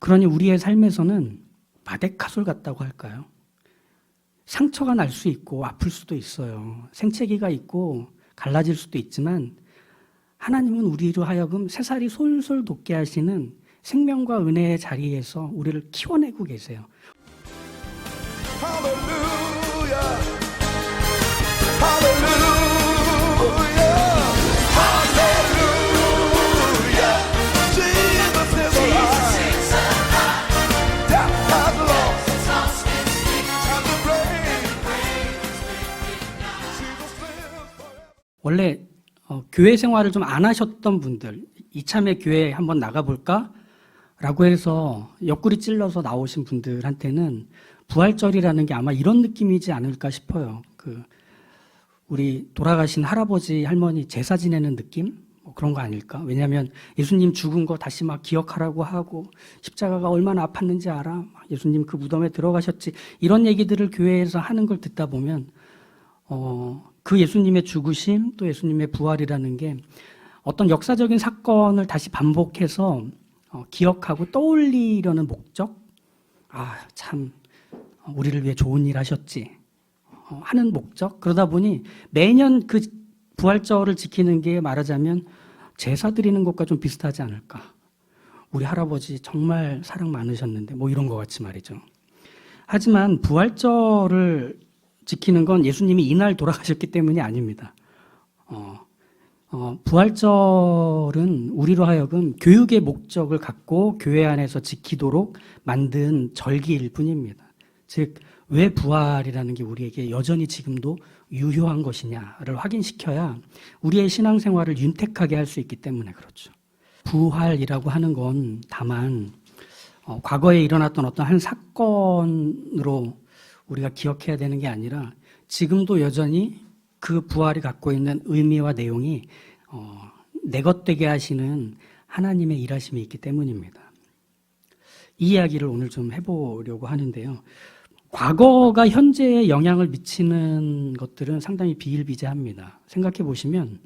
그러니 우리의 삶에서는 마데카솔 같다고 할까요? 상처가 날 수 있고 아플 수도 있어요. 생채기가 있고 갈라질 수도 있지만 하나님은 우리로 하여금 새살이 솔솔 돋게 하시는 생명과 은혜의 자리에서 우리를 키워내고 계세요. 할렐루야 할렐루야 할렐루야 Jesus is alive Death has lost And the grave Jesus lives forever 원래 교회 생활을 좀 안 하셨던 분들, 이참에 교회 한번 나가볼까? 라고 해서 옆구리 찔러서 나오신 분들한테는 부활절이라는 게 아마 이런 느낌이지 않을까 싶어요. 우리 돌아가신 할아버지, 할머니 제사 지내는 느낌? 뭐 그런 거 아닐까? 왜냐하면 예수님 죽은 거 다시 막 기억하라고 하고 십자가가 얼마나 아팠는지 알아? 예수님 그 무덤에 들어가셨지. 이런 얘기들을 교회에서 하는 걸 듣다 보면 그 예수님의 죽으심 또 예수님의 부활이라는 게 어떤 역사적인 사건을 다시 반복해서 기억하고 떠올리려는 목적? 참 우리를 위해 좋은 일 하셨지 하는 목적? 그러다 보니 매년 그 부활절을 지키는 게 말하자면 제사 드리는 것과 좀 비슷하지 않을까. 우리 할아버지 정말 사랑 많으셨는데 뭐 이런 것 같이 말이죠. 하지만 부활절을 지키는 건 예수님이 이날 돌아가셨기 때문이 아닙니다. 부활절은 우리로 하여금 교육의 목적을 갖고 교회 안에서 지키도록 만든 절기일 뿐입니다. 즉, 왜 부활이라는 게 우리에게 여전히 지금도 유효한 것이냐를 확인시켜야 우리의 신앙생활을 윤택하게 할 수 있기 때문에 그렇죠. 부활이라고 하는 건 다만 과거에 일어났던 어떤 한 사건으로 우리가 기억해야 되는 게 아니라 지금도 여전히 그 부활이 갖고 있는 의미와 내용이 내 것 되게 하시는 하나님의 일하심이 있기 때문입니다. 이 이야기를 오늘 좀 해보려고 하는데요. 과거가 현재에 영향을 미치는 것들은 상당히 비일비재합니다. 생각해 보시면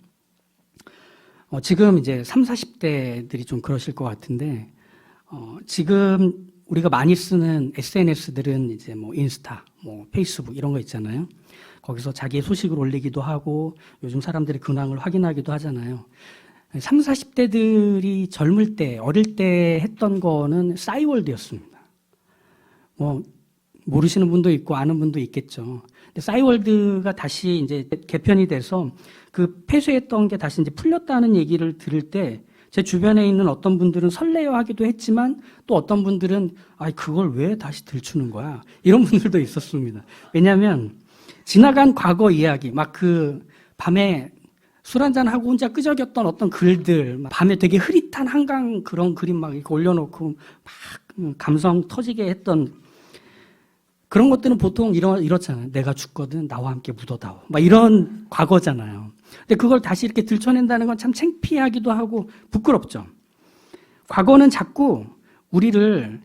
지금 이제 30, 40대들이 좀 그러실 것 같은데 지금 우리가 많이 쓰는 SNS들은 이제 뭐 인스타, 뭐 페이스북 이런 거 있잖아요. 거기서 자기의 소식을 올리기도 하고 요즘 사람들의 근황을 확인하기도 하잖아요. 30, 40대들이 젊을 때, 어릴 때 했던 거는 싸이월드였습니다. 뭐 모르시는 분도 있고 아는 분도 있겠죠. 근데 싸이월드가 다시 이제 개편이 돼서 그 폐쇄했던 게 다시 이제 풀렸다는 얘기를 들을 때 제 주변에 있는 어떤 분들은 설레어하기도 했지만 또 어떤 분들은 그걸 왜 다시 들추는 거야? 이런 분들도 있었습니다. 왜냐하면 지나간 과거 이야기, 막 그 밤에 술 한잔 하고 혼자 끄적였던 어떤 글들, 밤에 되게 흐릿한 한강 그런 그림 막 이렇게 올려놓고 막 감성 터지게 했던 그런 것들은 보통 이렇잖아요. 내가 죽거든 나와 함께 묻어다오. 막 이런 과거잖아요. 근데 그걸 다시 이렇게 들춰낸다는 건 참 창피하기도 하고 부끄럽죠. 과거는 자꾸 우리를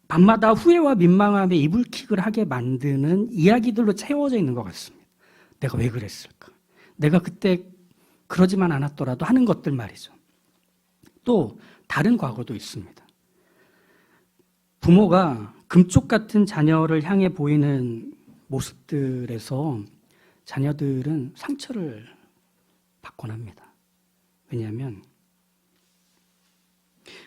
밤마다 후회와 민망함에 이불킥을 하게 만드는 이야기들로 채워져 있는 것 같습니다. 내가 왜 그랬을까? 내가 그때 그러지만 않았더라도 하는 것들 말이죠. 또 다른 과거도 있습니다. 부모가 금쪽 같은 자녀를 향해 보이는 모습들에서 자녀들은 상처를 받곤 합니다. 왜냐하면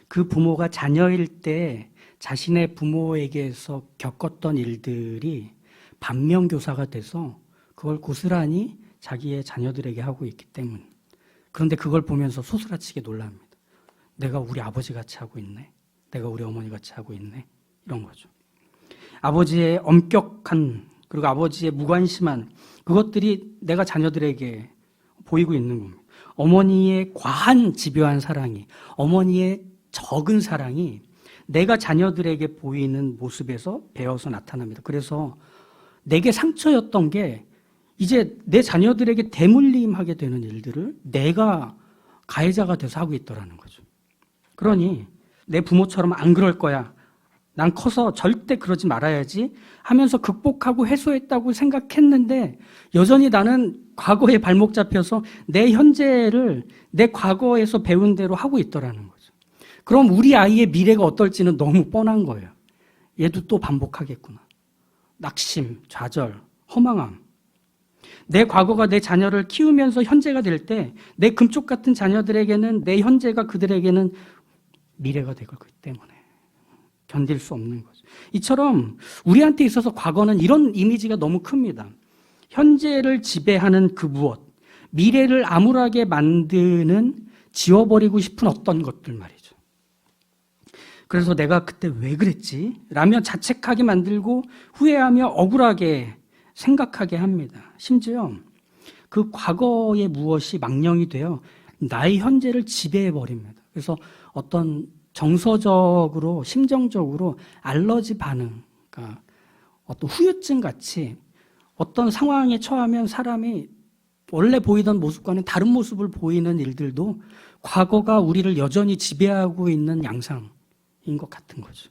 그 부모가 자녀일 때 자신의 부모에게서 겪었던 일들이 반면교사가 돼서 그걸 고스란히 자기의 자녀들에게 하고 있기 때문. 그런데 그걸 보면서 소스라치게 놀랍니다. 내가 우리 아버지 같이 하고 있네. 내가 우리 어머니 같이 하고 있네. 이런 거죠. 아버지의 엄격한 그리고 아버지의 무관심한 그것들이 내가 자녀들에게 보이고 있는 겁니다. 어머니의 과한 집요한 사랑이, 어머니의 적은 사랑이 내가 자녀들에게 보이는 모습에서 배어서 나타납니다. 그래서 내게 상처였던 게 이제 내 자녀들에게 대물림하게 되는 일들을 내가 가해자가 돼서 하고 있더라는 거죠. 그러니 내 부모처럼 안 그럴 거야. 난 커서 절대 그러지 말아야지 하면서 극복하고 해소했다고 생각했는데 여전히 나는 과거에 발목 잡혀서 내 현재를 내 과거에서 배운 대로 하고 있더라는 거죠. 그럼 우리 아이의 미래가 어떨지는 너무 뻔한 거예요. 얘도 또 반복하겠구나. 낙심, 좌절, 허망함. 내 과거가 내 자녀를 키우면서 현재가 될 때 내 금쪽 같은 자녀들에게는 내 현재가 그들에게는 미래가 될 거기 때문에 견딜 수 없는 거죠. 이처럼 우리한테 있어서 과거는 이런 이미지가 너무 큽니다. 현재를 지배하는 그 무엇, 미래를 암울하게 만드는 지워버리고 싶은 어떤 것들 말이죠. 그래서 내가 그때 왜 그랬지? 라며 자책하게 만들고 후회하며 억울하게 생각하게 합니다. 심지어 그 과거의 무엇이 망령이 되어 나의 현재를 지배해버립니다. 그래서 어떤 정서적으로, 심정적으로 알러지 반응, 그러니까 어떤 후유증 같이 어떤 상황에 처하면 사람이 원래 보이던 모습과는 다른 모습을 보이는 일들도 과거가 우리를 여전히 지배하고 있는 양상인 것 같은 거죠.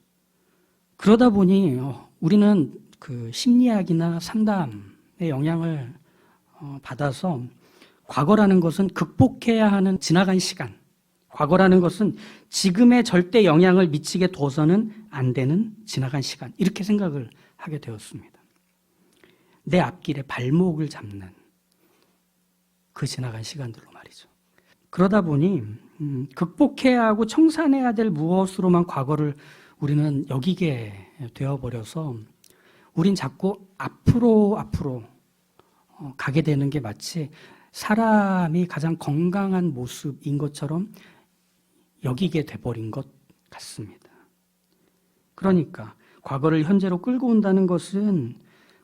그러다 보니 우리는 그 심리학이나 상담의 영향을 받아서 과거라는 것은 극복해야 하는 지나간 시간, 과거라는 것은 지금에 절대 영향을 미치게 둬서는 안 되는 지나간 시간, 이렇게 생각을 하게 되었습니다. 내 앞길에 발목을 잡는 그 지나간 시간들로 말이죠. 그러다 보니 극복해야 하고 청산해야 될 무엇으로만 과거를 우리는 여기게 되어버려서 우린 자꾸 앞으로 가게 되는 게 마치 사람이 가장 건강한 모습인 것처럼 여기게 돼버린 것 같습니다. 그러니까 과거를 현재로 끌고 온다는 것은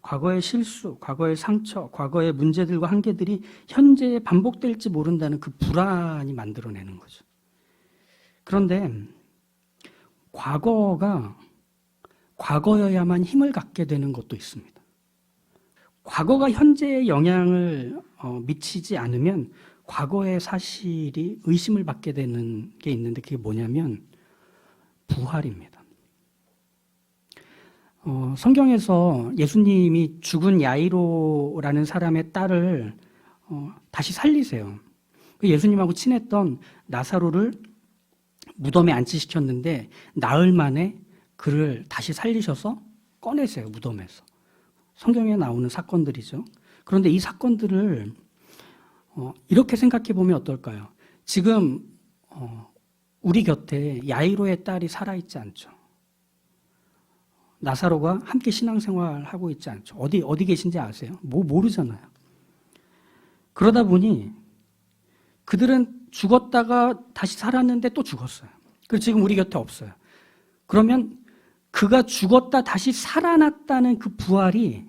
과거의 실수, 과거의 상처, 과거의 문제들과 한계들이 현재에 반복될지 모른다는 그 불안이 만들어내는 거죠. 그런데 과거가 과거여야만 힘을 갖게 되는 것도 있습니다. 과거가 현재에 영향을 미치지 않으면 과거의 사실이 의심을 받게 되는 게 있는데 그게 뭐냐면 부활입니다. 성경에서 예수님이 죽은 야이로라는 사람의 딸을 다시 살리세요. 예수님하고 친했던 나사로를 무덤에 안치시켰는데 나흘 만에 그를 다시 살리셔서 꺼내세요, 무덤에서. 성경에 나오는 사건들이죠. 그런데 이 사건들을 이렇게 생각해 보면 어떨까요? 지금 우리 곁에 야이로의 딸이 살아있지 않죠. 나사로가 함께 신앙생활하고 있지 않죠. 어디 계신지 아세요? 모르잖아요. 그러다 보니 그들은 죽었다가 다시 살았는데 또 죽었어요. 그리고 지금 우리 곁에 없어요. 그러면 그가 죽었다 다시 살아났다는 그 부활이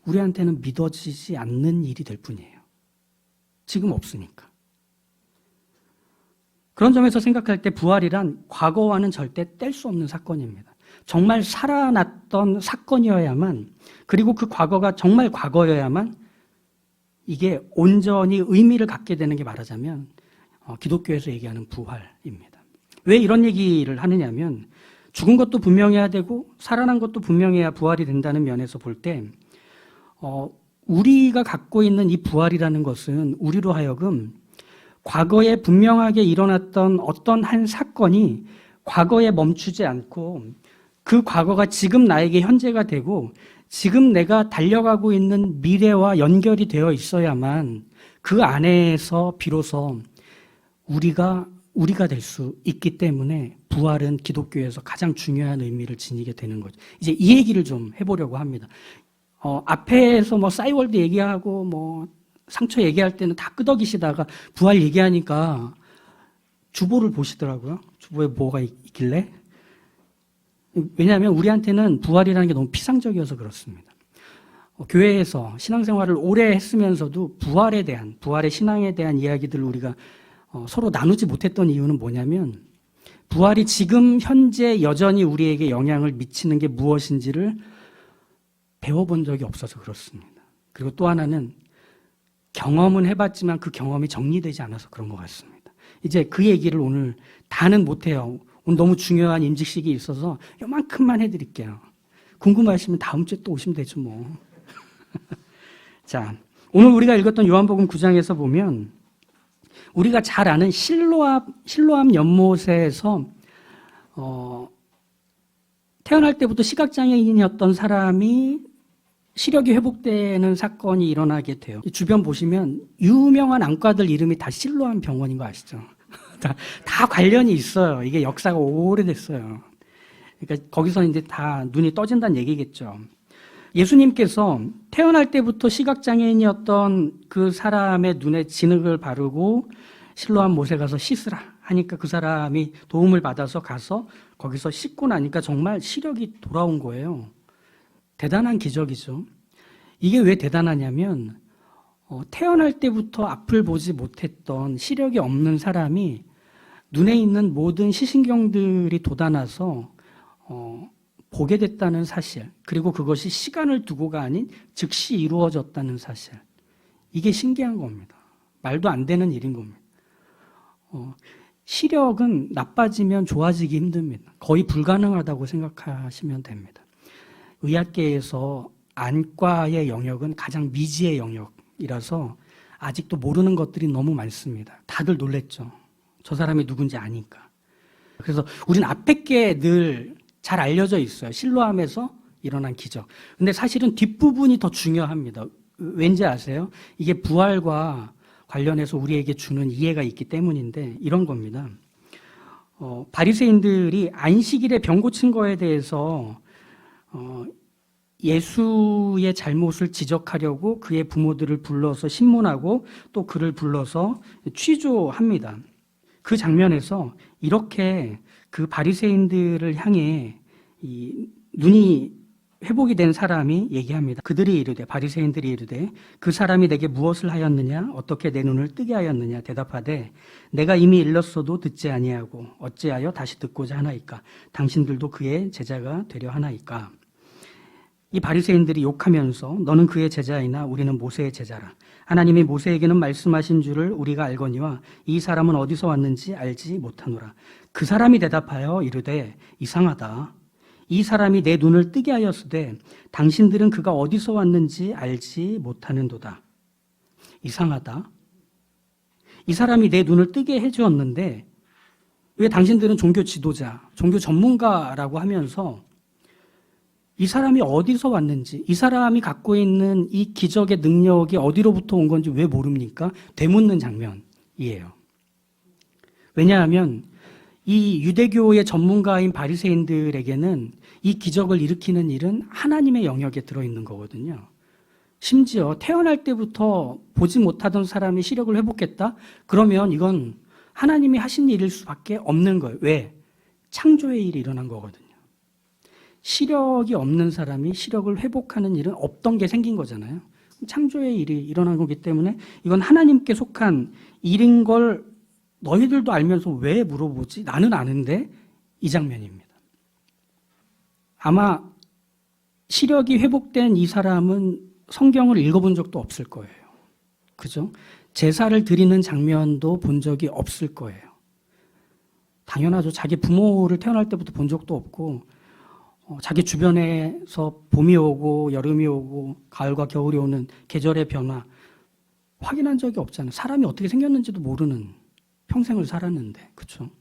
우리한테는 믿어지지 않는 일이 될 뿐이에요. 지금 없으니까. 그런 점에서 생각할 때 부활이란 과거와는 절대 뗄 수 없는 사건입니다. 정말 살아났던 사건이어야만, 그리고 그 과거가 정말 과거여야만 이게 온전히 의미를 갖게 되는 게 말하자면 기독교에서 얘기하는 부활입니다. 왜 이런 얘기를 하느냐면 죽은 것도 분명해야 되고 살아난 것도 분명해야 부활이 된다는 면에서 볼 때 우리가 갖고 있는 이 부활이라는 것은 우리로 하여금 과거에 분명하게 일어났던 어떤 한 사건이 과거에 멈추지 않고 그 과거가 지금 나에게 현재가 되고 지금 내가 달려가고 있는 미래와 연결이 되어 있어야만 그 안에서 비로소 우리가 될 수 있기 때문에 부활은 기독교에서 가장 중요한 의미를 지니게 되는 거죠. 이제 이 얘기를 좀 해보려고 합니다. 앞에서 싸이월드 얘기하고 상처 얘기할 때는 다 끄덕이시다가 부활 얘기하니까 주보를 보시더라고요. 주보에 뭐가 있길래? 왜냐하면 우리한테는 부활이라는 게 너무 피상적이어서 그렇습니다. 교회에서 신앙생활을 오래 했으면서도 부활의 신앙에 대한 이야기들을 우리가 서로 나누지 못했던 이유는 뭐냐면 부활이 지금 현재 여전히 우리에게 영향을 미치는 게 무엇인지를 배워본 적이 없어서 그렇습니다. 그리고 또 하나는 경험은 해봤지만 그 경험이 정리되지 않아서 그런 것 같습니다. 이제 그 얘기를 오늘 다는 못해요. 오늘 너무 중요한 임직식이 있어서 요만큼만 해드릴게요. 궁금하시면 다음 주에 또 오시면 되죠 뭐. 자, 오늘 우리가 읽었던 요한복음 9장에서 보면 우리가 잘 아는 실로암 연못에서 태어날 때부터 시각장애인이었던 사람이 시력이 회복되는 사건이 일어나게 돼요. 주변 보시면 유명한 안과들 이름이 다 실로암 병원인 거 아시죠? 다 관련이 있어요. 이게 역사가 오래됐어요. 그러니까 거기서 이제 다 눈이 떠진다는 얘기겠죠. 예수님께서 태어날 때부터 시각장애인이었던 그 사람의 눈에 진흙을 바르고 실로암 못에 가서 씻으라 하니까 그 사람이 도움을 받아서 가서 거기서 씻고 나니까 정말 시력이 돌아온 거예요. 대단한 기적이죠. 이게 왜 대단하냐면 태어날 때부터 앞을 보지 못했던 시력이 없는 사람이 눈에 있는 모든 시신경들이 돋아나서 보게 됐다는 사실, 그리고 그것이 시간을 두고가 아닌 즉시 이루어졌다는 사실. 이게 신기한 겁니다. 말도 안 되는 일인 겁니다. 시력은 나빠지면 좋아지기 힘듭니다. 거의 불가능하다고 생각하시면 됩니다. 의학계에서 안과의 영역은 가장 미지의 영역이라서 아직도 모르는 것들이 너무 많습니다. 다들 놀랬죠. 저 사람이 누군지 아니까. 그래서 우린 앞에 게 늘 잘 알려져 있어요. 실로암에서 일어난 기적. 근데 사실은 뒷부분이 더 중요합니다. 왠지 아세요? 이게 부활과 관련해서 우리에게 주는 이해가 있기 때문인데 이런 겁니다. 바리새인들이 안식일에 병 고친 거에 대해서 예수의 잘못을 지적하려고 그의 부모들을 불러서 신문하고 또 그를 불러서 취조합니다. 그 장면에서 이렇게 그 바리새인들을 향해 이 눈이 회복이 된 사람이 얘기합니다. 그들이 이르되, 바리새인들이 이르되 그 사람이 내게 무엇을 하였느냐, 어떻게 내 눈을 뜨게 하였느냐 대답하되 내가 이미 일렀어도 듣지 아니하고 어찌하여 다시 듣고자 하나이까, 당신들도 그의 제자가 되려 하나이까. 이 바리새인들이 욕하면서 너는 그의 제자이나 우리는 모세의 제자라. 하나님이 모세에게는 말씀하신 줄을 우리가 알거니와 이 사람은 어디서 왔는지 알지 못하노라. 그 사람이 대답하여 이르되 이상하다. 이 사람이 내 눈을 뜨게 하였으되 당신들은 그가 어디서 왔는지 알지 못하는도다. 이상하다. 이 사람이 내 눈을 뜨게 해주었는데 왜 당신들은 종교 지도자, 종교 전문가라고 하면서 이 사람이 어디서 왔는지, 이 사람이 갖고 있는 이 기적의 능력이 어디로부터 온 건지 왜 모릅니까? 되묻는 장면이에요. 왜냐하면 이 유대교의 전문가인 바리새인들에게는 이 기적을 일으키는 일은 하나님의 영역에 들어있는 거거든요. 심지어 태어날 때부터 보지 못하던 사람이 시력을 회복했다? 그러면 이건 하나님이 하신 일일 수밖에 없는 거예요. 왜? 창조의 일이 일어난 거거든요. 시력이 없는 사람이 시력을 회복하는 일은 없던 게 생긴 거잖아요. 창조의 일이 일어난 거기 때문에 이건 하나님께 속한 일인 걸 너희들도 알면서 왜 물어보지? 나는 아는데 이 장면입니다. 아마 시력이 회복된 이 사람은 성경을 읽어본 적도 없을 거예요. 그죠? 제사를 드리는 장면도 본 적이 없을 거예요. 당연하죠. 자기 부모를 태어날 때부터 본 적도 없고 자기 주변에서 봄이 오고 여름이 오고 가을과 겨울이 오는 계절의 변화 확인한 적이 없잖아요. 사람이 어떻게 생겼는지도 모르는 평생을 살았는데, 그렇죠?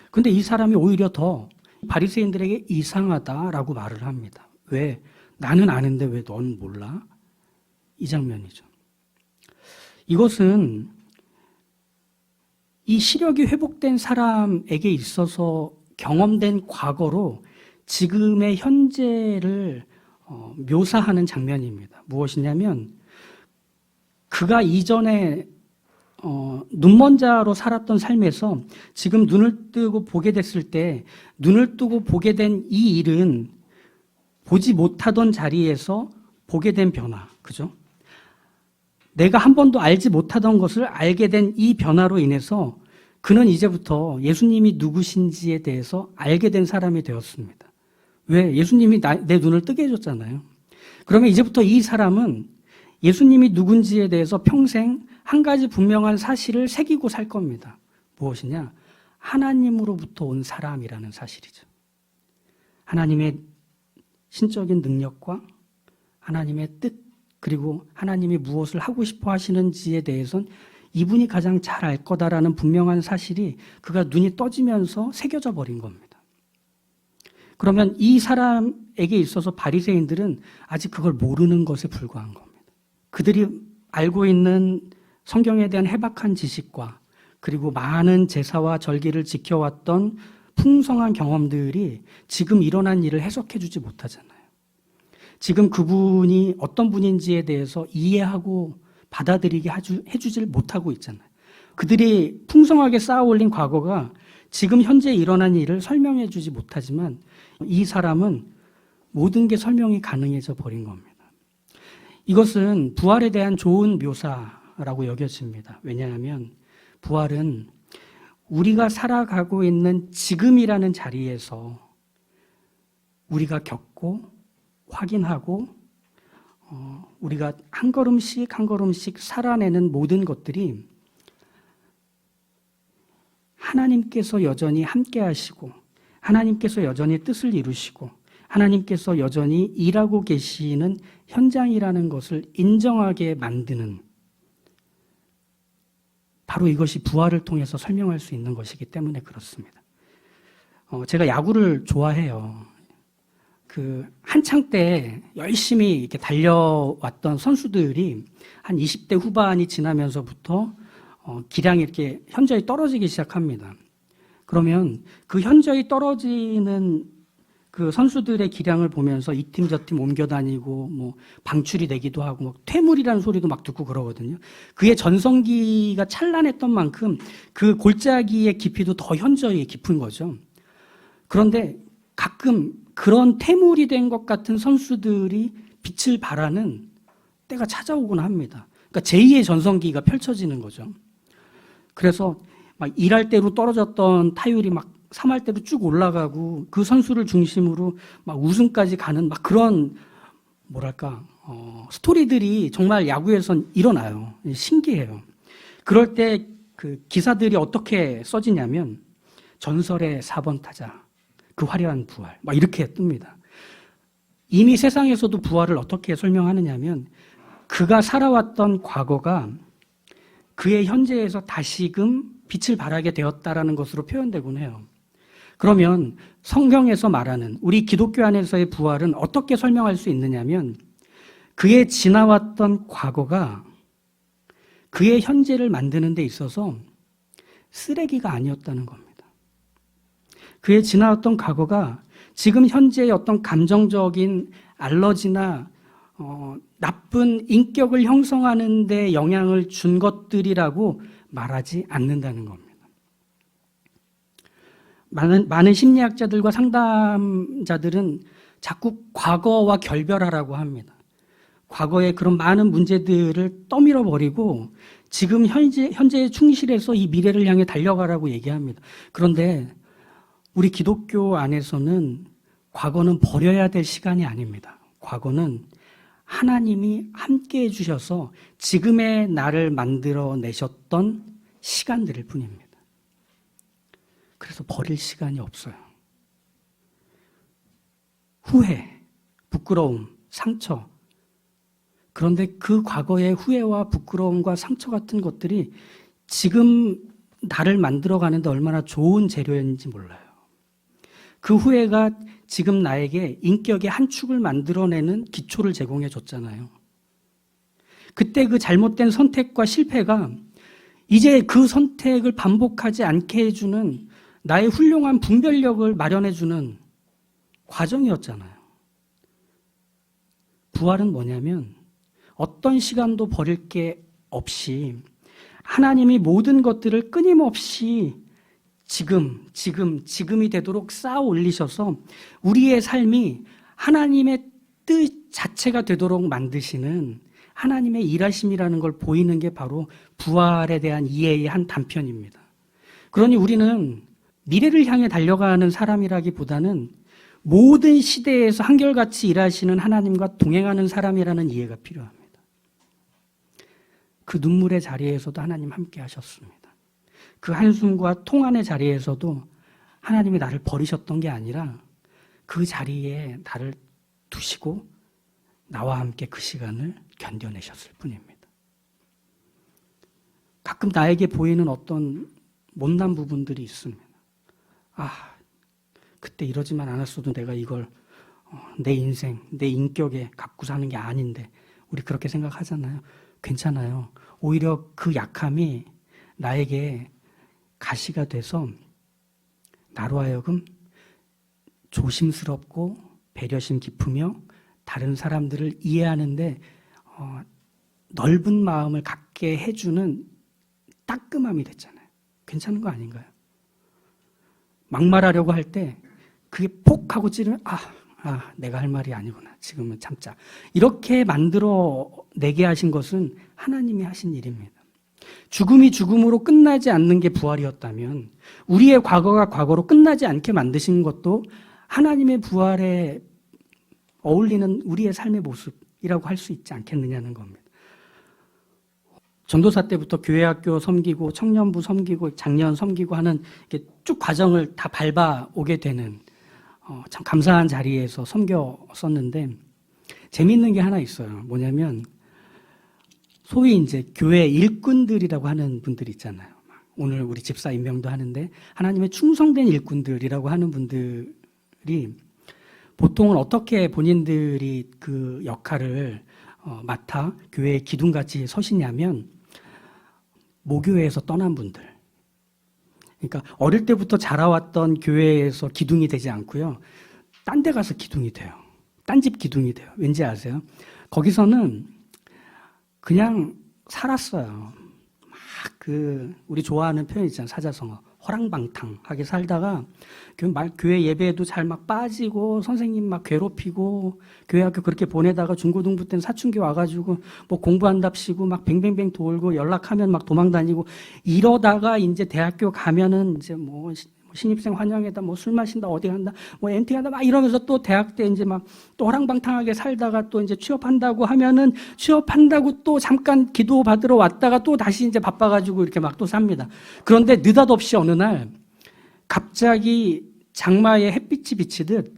근데 이 사람이 오히려 더 바리새인들에게 이상하다라고 말을 합니다. 왜? 나는 아는데 왜 넌 몰라? 이 장면이죠. 이것은 이 시력이 회복된 사람에게 있어서 경험된 과거로 지금의 현재를 묘사하는 장면입니다. 무엇이냐면 그가 이전에 눈먼 자로 살았던 삶에서 지금 눈을 뜨고 보게 됐을 때 눈을 뜨고 보게 된 이 일은 보지 못하던 자리에서 보게 된 변화, 그죠? 내가 한 번도 알지 못하던 것을 알게 된 이 변화로 인해서 그는 이제부터 예수님이 누구신지에 대해서 알게 된 사람이 되었습니다. 왜? 예수님이 내 눈을 뜨게 해줬잖아요. 그러면 이제부터 이 사람은 예수님이 누군지에 대해서 평생 한 가지 분명한 사실을 새기고 살 겁니다. 무엇이냐? 하나님으로부터 온 사람이라는 사실이죠. 하나님의 신적인 능력과 하나님의 뜻, 그리고 하나님이 무엇을 하고 싶어 하시는지에 대해서는 이분이 가장 잘 알 거다라는 분명한 사실이 그가 눈이 떠지면서 새겨져 버린 겁니다. 그러면 이 사람에게 있어서 바리새인들은 아직 그걸 모르는 것에 불과한 겁니다. 그들이 알고 있는 성경에 대한 해박한 지식과 그리고 많은 제사와 절기를 지켜왔던 풍성한 경험들이 지금 일어난 일을 해석해 주지 못하잖아요. 지금 그분이 어떤 분인지에 대해서 이해하고 받아들이게 해주질 못하고 있잖아요. 그들이 풍성하게 쌓아 올린 과거가 지금 현재 일어난 일을 설명해 주지 못하지만 이 사람은 모든 게 설명이 가능해져 버린 겁니다. 이것은 부활에 대한 좋은 묘사라고 여겨집니다. 왜냐하면 부활은 우리가 살아가고 있는 지금이라는 자리에서 우리가 겪고 확인하고 우리가 한 걸음씩 한 걸음씩 살아내는 모든 것들이 하나님께서 여전히 함께 하시고 하나님께서 여전히 뜻을 이루시고 하나님께서 여전히 일하고 계시는 현장이라는 것을 인정하게 만드는 바로 이것이 부활을 통해서 설명할 수 있는 것이기 때문에 그렇습니다. 제가 야구를 좋아해요. 한창 때 열심히 이렇게 달려왔던 선수들이 한 20대 후반이 지나면서부터 기량이 이렇게 현저히 떨어지기 시작합니다. 그러면 그 현저히 떨어지는 그 선수들의 기량을 보면서 이 팀 저 팀 옮겨 다니고 뭐 방출이 되기도 하고 막 퇴물이라는 소리도 막 듣고 그러거든요. 그의 전성기가 찬란했던 만큼 그 골짜기의 깊이도 더 현저히 깊은 거죠. 그런데 가끔 그런 퇴물이 된 것 같은 선수들이 빛을 발하는 때가 찾아오곤 합니다. 그러니까 제2의 전성기가 펼쳐지는 거죠. 그래서 막 1할 때로 떨어졌던 타율이 막 3할 때로 쭉 올라가고 그 선수를 중심으로 막 우승까지 가는 막 그런 스토리들이 정말 야구에선 일어나요. 신기해요. 그럴 때 그 기사들이 어떻게 써지냐면 전설의 4번 타자, 그 화려한 부활 막 이렇게 뜹니다. 이미 세상에서도 부활을 어떻게 설명하느냐면 그가 살아왔던 과거가 그의 현재에서 다시금 빛을 발하게 되었다라는 것으로 표현되곤 해요. 그러면 성경에서 말하는 우리 기독교 안에서의 부활은 어떻게 설명할 수 있느냐면 그의 지나왔던 과거가 그의 현재를 만드는 데 있어서 쓰레기가 아니었다는 겁니다. 그의 지나왔던 과거가 지금 현재의 어떤 감정적인 알러지나 나쁜 인격을 형성하는 데 영향을 준 것들이라고 말하지 않는다는 겁니다. 많은 심리학자들과 상담자들은 자꾸 과거와 결별하라고 합니다. 과거의 그런 많은 문제들을 떠밀어 버리고 지금 현재에 충실해서 이 미래를 향해 달려가라고 얘기합니다. 그런데 우리 기독교 안에서는 과거는 버려야 될 시간이 아닙니다. 과거는 하나님이 함께 해주셔서 지금의 나를 만들어내셨던 시간들일 뿐입니다. 그래서 버릴 시간이 없어요. 후회, 부끄러움, 상처. 그런데 그 과거의 후회와 부끄러움과 상처 같은 것들이 지금 나를 만들어가는데 얼마나 좋은 재료였는지 몰라요. 그 후회가 지금 나에게 인격의 한 축을 만들어내는 기초를 제공해 줬잖아요. 그때 그 잘못된 선택과 실패가 이제 그 선택을 반복하지 않게 해주는 나의 훌륭한 분별력을 마련해주는 과정이었잖아요. 부활은 뭐냐면 어떤 시간도 버릴 게 없이 하나님이 모든 것들을 끊임없이 지금이 되도록 쌓아 올리셔서 우리의 삶이 하나님의 뜻 자체가 되도록 만드시는 하나님의 일하심이라는 걸 보이는 게 바로 부활에 대한 이해의 한 단편입니다. 그러니 우리는 미래를 향해 달려가는 사람이라기보다는 모든 시대에서 한결같이 일하시는 하나님과 동행하는 사람이라는 이해가 필요합니다. 그 눈물의 자리에서도 하나님 함께 하셨습니다. 그 한숨과 통한의 자리에서도 하나님이 나를 버리셨던 게 아니라 그 자리에 나를 두시고 나와 함께 그 시간을 견뎌내셨을 뿐입니다. 가끔 나에게 보이는 어떤 못난 부분들이 있습니다. 그때 이러지만 않았어도 내가 이걸 내 인생, 내 인격에 갖고 사는 게 아닌데, 우리 그렇게 생각하잖아요. 괜찮아요. 오히려 그 약함이 나에게 가시가 돼서 나로 하여금 조심스럽고 배려심 깊으며 다른 사람들을 이해하는데 넓은 마음을 갖게 해주는 따끔함이 됐잖아요. 괜찮은 거 아닌가요? 막말하려고 할 때 그게 폭 하고 찌르면 내가 할 말이 아니구나. 지금은 참자. 이렇게 만들어 내게 하신 것은 하나님이 하신 일입니다. 죽음이 죽음으로 끝나지 않는 게 부활이었다면 우리의 과거가 과거로 끝나지 않게 만드신 것도 하나님의 부활에 어울리는 우리의 삶의 모습이라고 할 수 있지 않겠느냐는 겁니다. 전도사 때부터 교회학교 섬기고 청년부 섬기고 장년 섬기고 하는 이렇게 쭉 과정을 다 밟아오게 되는 참 감사한 자리에서 섬겼었는데 재미있는 게 하나 있어요. 뭐냐면 소위 이제 교회 일꾼들이라고 하는 분들이 있잖아요. 오늘 우리 집사 임명도 하는데 하나님의 충성된 일꾼들이라고 하는 분들이 보통은 어떻게 본인들이 그 역할을 맡아 교회의 기둥같이 서시냐면 모교회에서 떠난 분들. 그러니까 어릴 때부터 자라왔던 교회에서 기둥이 되지 않고요. 딴 데 가서 기둥이 돼요. 딴 집 기둥이 돼요. 왠지 아세요? 거기서는 그냥 살았어요. 우리 좋아하는 표현 있잖아요. 사자성어. 허랑방탕하게 살다가 교회 예배에도 잘 막 빠지고 선생님 막 괴롭히고 교회 학교 그렇게 보내다가 중고등부 때는 사춘기 와가지고 뭐 공부한답시고 막 뱅뱅뱅 돌고 연락하면 막 도망다니고 이러다가 이제 대학교 가면은 이제 뭐 신입생 환영회다 뭐 술 마신다 어디 간다 뭐 엔팅 한다 막 이러면서 또 대학 때 이제 막 또 허랑방탕하게 살다가 또 이제 취업한다고 하면은 취업한다고 또 잠깐 기도 받으러 왔다가 또 다시 이제 바빠가지고 이렇게 막 또 삽니다. 그런데 느닷없이 어느 날 갑자기 장마에 햇빛이 비치듯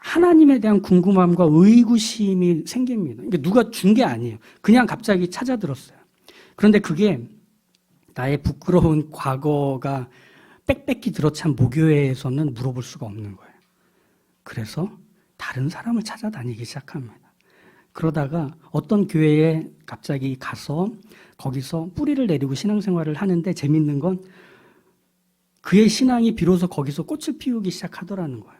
하나님에 대한 궁금함과 의구심이 생깁니다. 그러니까 누가 준 게 아니에요. 그냥 갑자기 찾아들었어요. 그런데 그게 나의 부끄러운 과거가 빽빽히 들어찬 모교회에서는 물어볼 수가 없는 거예요. 그래서 다른 사람을 찾아다니기 시작합니다. 그러다가 어떤 교회에 갑자기 가서 거기서 뿌리를 내리고 신앙생활을 하는데 재밌는 건 그의 신앙이 비로소 거기서 꽃을 피우기 시작하더라는 거예요.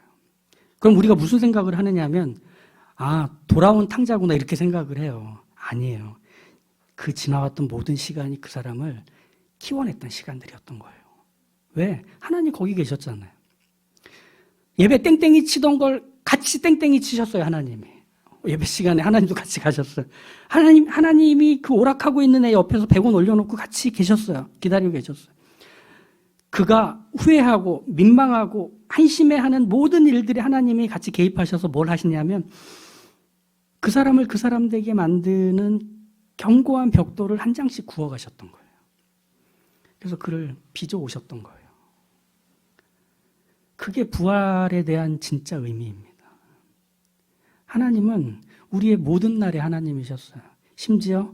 그럼 우리가 무슨 생각을 하느냐 하면 돌아온 탕자구나 이렇게 생각을 해요. 아니에요. 그 지나왔던 모든 시간이 그 사람을 키워냈던 시간들이었던 거예요. 왜? 하나님 거기 계셨잖아요. 예배 땡땡이 치던 걸 같이 땡땡이 치셨어요, 하나님이. 예배 시간에 하나님도 같이 가셨어요. 하나님이 그 오락하고 있는 애 옆에서 100원 올려놓고 같이 계셨어요. 기다리고 계셨어요. 그가 후회하고 민망하고 한심해하는 모든 일들이 하나님이 같이 개입하셔서 뭘 하시냐면 그 사람을 그 사람 되게 만드는 견고한 벽돌을 한 장씩 구워가셨던 거예요. 그래서 그를 빚어 오셨던 거예요. 그게 부활에 대한 진짜 의미입니다. 하나님은 우리의 모든 날의 하나님이셨어요. 심지어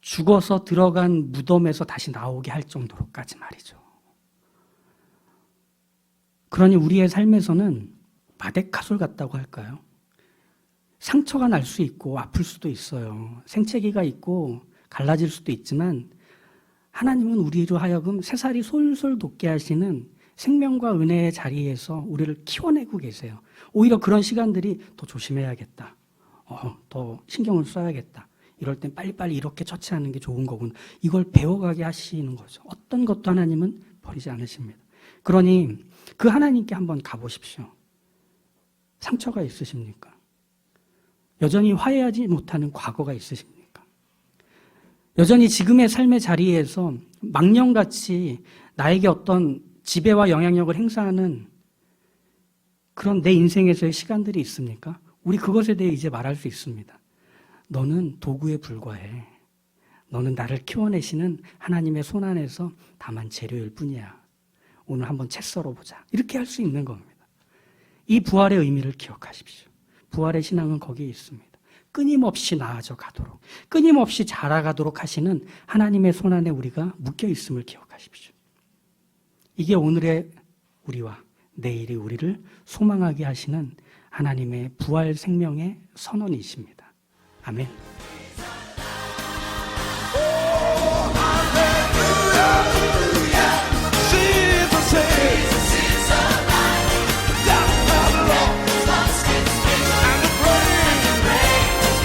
죽어서 들어간 무덤에서 다시 나오게 할 정도로까지 말이죠. 그러니 우리의 삶에서는 마데카솔 같다고 할까요? 상처가 날 수 있고 아플 수도 있어요. 생채기가 있고 갈라질 수도 있지만 하나님은 우리로 하여금 새살이 솔솔 돋게 하시는 생명과 은혜의 자리에서 우리를 키워내고 계세요. 오히려 그런 시간들이 더 조심해야겠다. 더 신경을 써야겠다. 이럴 땐 빨리빨리 이렇게 처치하는 게 좋은 거구나. 이걸 배워가게 하시는 거죠. 어떤 것도 하나님은 버리지 않으십니다. 그러니 그 하나님께 한번 가보십시오. 상처가 있으십니까? 여전히 화해하지 못하는 과거가 있으십니까? 여전히 지금의 삶의 자리에서 망령같이 나에게 어떤 지배와 영향력을 행사하는 그런 내 인생에서의 시간들이 있습니까? 우리 그것에 대해 이제 말할 수 있습니다. 너는 도구에 불과해. 너는 나를 키워내시는 하나님의 손 안에서 다만 재료일 뿐이야. 오늘 한번 채 썰어보자. 이렇게 할 수 있는 겁니다. 이 부활의 의미를 기억하십시오. 부활의 신앙은 거기에 있습니다. 끊임없이 나아져 가도록, 끊임없이 자라가도록 하시는 하나님의 손안에 우리가 묶여 있음을 기억하십시오. 이게 오늘의 우리와 내일의 우리를 소망하게 하시는 하나님의 부활 생명의 선언이십니다. 아멘. Jesus said, down by the law, and the grave.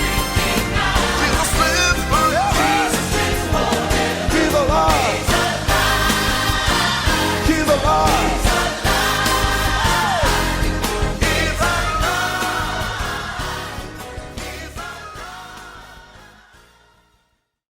Jesus lives forever. He's alive. He's alive.